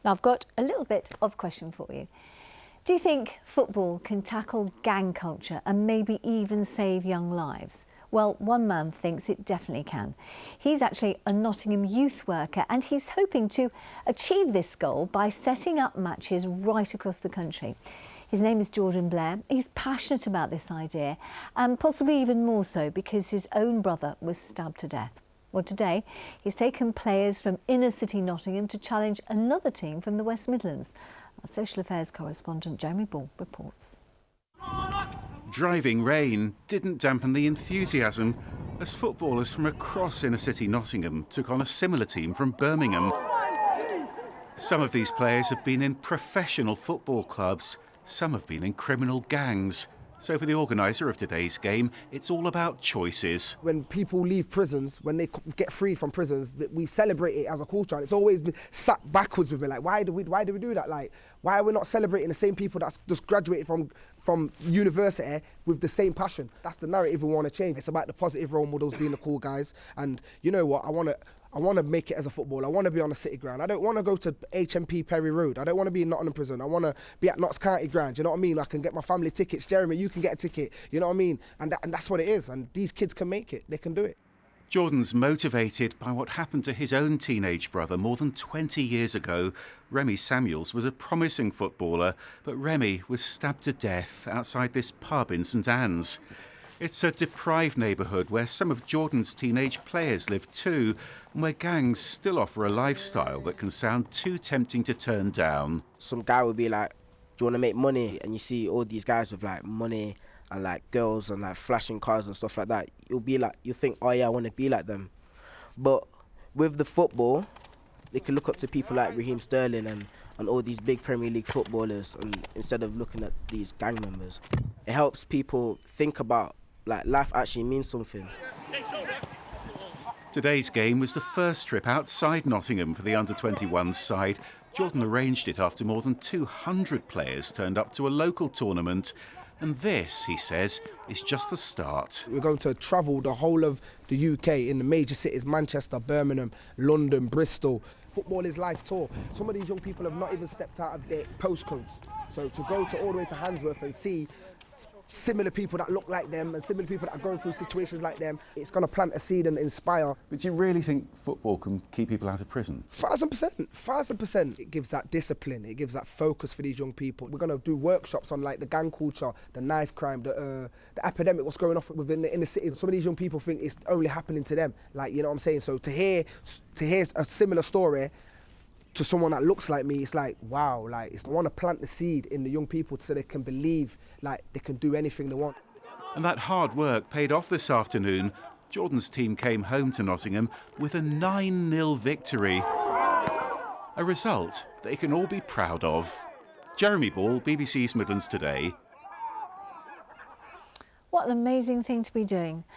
Now, I've got a little bit of question for you. Do you think football can tackle gang culture and maybe even save young lives? Well, one man thinks it definitely can. He's actually a Nottingham youth worker and he's hoping to achieve this goal by setting up matches right across the country. His name is Jordan Blair. He's passionate about this idea and possibly even more so because his own brother was stabbed to death. Well, today he's taken players from inner city Nottingham to challenge another team from the West Midlands. Our social affairs correspondent Jeremy Ball reports. Driving rain didn't dampen the enthusiasm as footballers from across inner city Nottingham took on a similar team from Birmingham. Some of these players have been in professional football clubs, some have been in criminal gangs. So for the organiser of today's game, it's all about choices. When people leave prisons, when they get freed from prisons, we celebrate it as a culture. And it's always been sat backwards with me. Like, why do we do that? Like, why are we not celebrating the same people that's just graduated from university with the same passion? That's the narrative we want to change. It's about the positive role models being the cool guys. And you know what? I want to make it as a footballer. I want to be on a city ground. I don't want to go to HMP Perry Road. I don't want to be in Nottingham Prison. I want to be at Notts County Ground. You know what I mean? I can get my family tickets. Jeremy, you can get a ticket. You know what I mean? And that's what it is. And these kids can make it. They can do it. Jordan's motivated by what happened to his own teenage brother more than 20 years ago. Remy Samuels was a promising footballer, but Remy was stabbed to death outside this pub in St Anne's. It's a deprived neighbourhood where some of Jordan's teenage players live too, and where gangs still offer a lifestyle that can sound too tempting to turn down. Some guy would be like, do you want to make money? And you see all these guys with like money and like girls and like flashing cars and stuff like that. You'll be like, you think, oh yeah, I want to be like them. But with the football, they can look up to people like Raheem Sterling and all these big Premier League footballers, and instead of looking at these gang members. It helps people think about like life actually means something. Today's game was the first trip outside Nottingham for the under-21s side. Jordan arranged it after more than 200 players turned up to a local tournament. And this, he says, is just the start. We're going to travel the whole of the UK in the major cities, Manchester, Birmingham, London, Bristol. Football is life tour. Some of these young people have not even stepped out of their postcodes. So to go all the way to Handsworth and see similar people that look like them and similar people that are going through situations like them, it's going to plant a seed and inspire. But do you really think football can keep people out of prison? 1,000%. It gives that discipline, it gives that focus for these young people. We're going to do workshops on like the gang culture, the knife crime, the epidemic, what's going on within the inner cities. Some of these young people think it's only happening to them. Like, you know what I'm saying? So to hear a similar story to someone that looks like me, it's like, wow, like I want to plant the seed in the young people so they can believe like they can do anything they want. And that hard work paid off this afternoon. Jordan's team came home to Nottingham with a 9-0 victory. A result they can all be proud of. Jeremy Ball, BBC East Midlands Today. What an amazing thing to be doing.